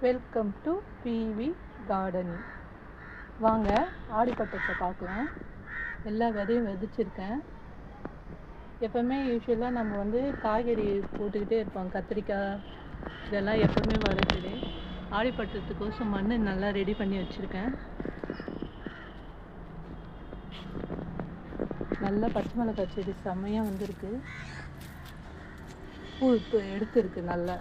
Welcome to PV gardening. வாங்க ஆடிப்பட்டத்தை பார்க்கலாம். எல்லா விதையும் விதைச்சிருக்கேன். எப்போவுமே யூஸ்வலாக நம்ம காய்கறி போட்டுக்கிட்டே இருப்போம். கத்திரிக்காய் இதெல்லாம் எப்போவுமே வரது. ஆடிப்பட்டத்துக்கோசம் மண் நல்லா ரெடி பண்ணி வச்சுருக்கேன். நல்லா பச்சை மிளகாய் செடி செம்மையாக வந்திருக்கு. பூ இப்போ எடுத்துருக்கு நல்லா.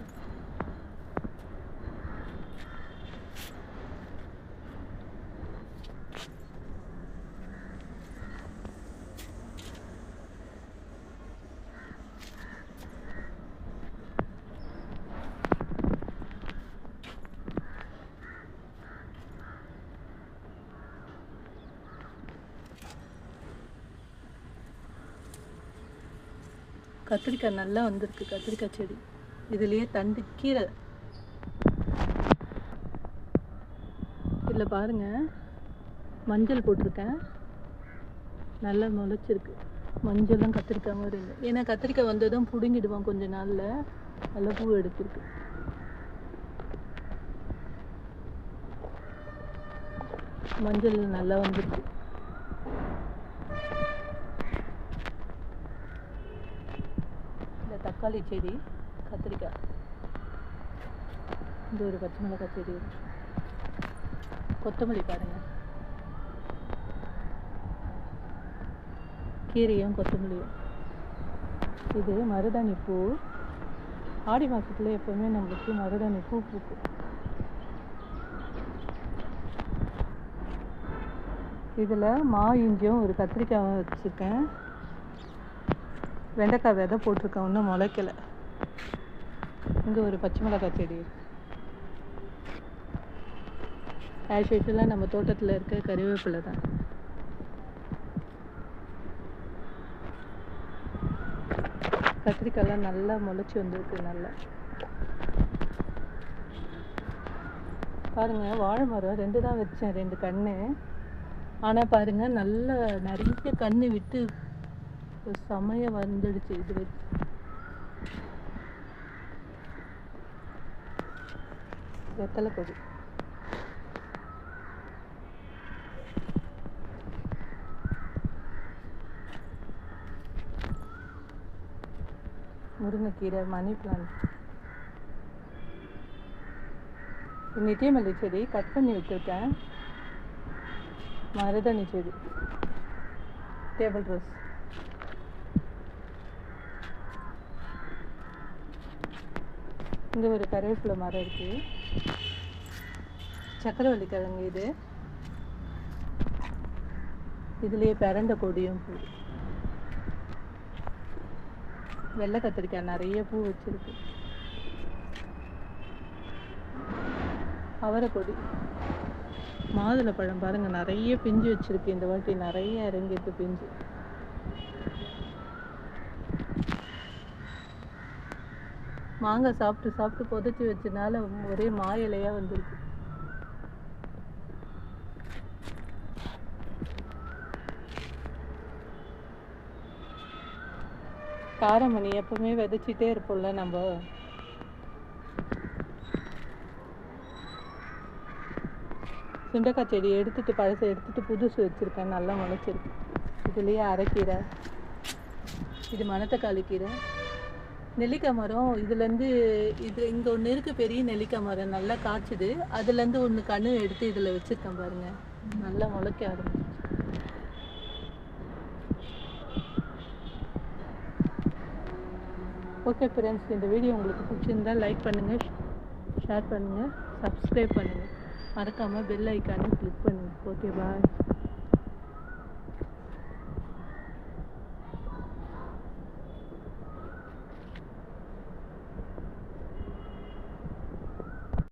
கத்திரிக்காய் நல்லா வந்திருக்கு. கத்திரிக்காய் செடி இதுலேயே தண்டு கீரை இதில் பாருங்கள். மஞ்சள் போட்டிருக்கேன், நல்லா முளைச்சிருக்கு. மஞ்சளும் கத்திரிக்காய் மாதிரி இல்லை. ஏன்னா கத்திரிக்காய் வந்ததும் பிடுங்கிடுவோம் கொஞ்ச நாளில். நல்லா பூ எடுத்துருக்கு. மஞ்சள் நல்லா வந்துருக்கு. தக்காளி செடி, கத்திரிக்காய், இந்த ஒரு பச்சை மிளகாய் செடி, கொத்தமல்லி பாருங்கள். கீரையும் கொத்தமல்லியும். இது மருதாணி பூ. ஆடி மாதத்துல எப்போவுமே நம்மளுக்கு மருதாணி பூ பூக்கும். இதில் இஞ்சியும் ஒரு கத்திரிக்காய் வச்சுருக்கேன். வெண்டைக்காய் விதை போட்டிருக்கேன், இன்னும் முளைக்கலை. இங்கே ஒரு பச்சை மிளகாய் செடி. ஆஸ் யூஷுவலாக நம்ம தோட்டத்தில் இருக்க கறிவேப்பிலை தான். கத்திரிக்காயெல்லாம் நல்லா முளைச்சி வந்திருக்கு. நல்லா பாருங்கள். வாழை மரம் 2 தான் வச்சேன், 2 கன்று. ஆனால் பாருங்கள், நல்லா நிறைய கன்று விட்டு செமையாக வந்துடுச்சு. இது வச்சு வெத்தலை கொடி. முருங்கைக்கீரை, மணி பிளான்ட், நித்தியமல்லி செடி கட் பண்ணி வச்சுருக்கேன். மருதாணி செடி, டேபிள் ரோஸ், இங்கே ஒரு கருவேப்பிலை மரம் இருக்குது. சக்கரவள்ளி கிழங்கு. இதுலேயே பிரண்டை கொடியும் பூ. வெள்ளை கத்திரிக்காய் நிறைய பூ வச்சிருக்கு. அவரைக்கொடி, மாதுளை பழம் பாருங்கள், நிறைய பிஞ்சு வச்சிருக்கு. இந்த வாட்டி நிறைய இறங்கிருக்கு பிஞ்சு. மாங்காய் சாப்பிட்டு சாப்பிட்டு புதைச்சி வச்சனால ஒரே இலையாக வந்துருக்கு. காரமணி எப்பவுமே விதைச்சிட்டே இருப்போம்ல நம்ம. சுண்டைக்காய் செடி எடுத்துட்டு பழசை எடுத்துட்டு புதுசு வச்சுருக்கேன், நல்லா முளைச்சிருக்கு. இதுலேயே அரைக்கீரை, இது மணத்தக்காளி கீரை. நெல்லிக்காய் மரம் இதுலேருந்து இங்கே ஒன்று இருக்குது, பெரிய நெல்லிக்காய் மரம் நல்லா காய்ச்சுது. அதுலேருந்து ஒன்று கன்று எடுத்து இதில் வச்சுருக்கேன் பாருங்கள், நல்லா முளைக்க ஆரம்பிச்சு. ஓகே ஃப்ரெண்ட்ஸ், இந்த வீடியோ உங்களுக்கு பிடிச்சிருந்தால் லைக் பண்ணுங்கள், ஷேர் பண்ணுங்கள், சப்ஸ்கிரைப் பண்ணுங்கள். மறக்காமல் பெல் ஐக்கானை கிளிக் பண்ணுங்கள். ஓகே, பாய்.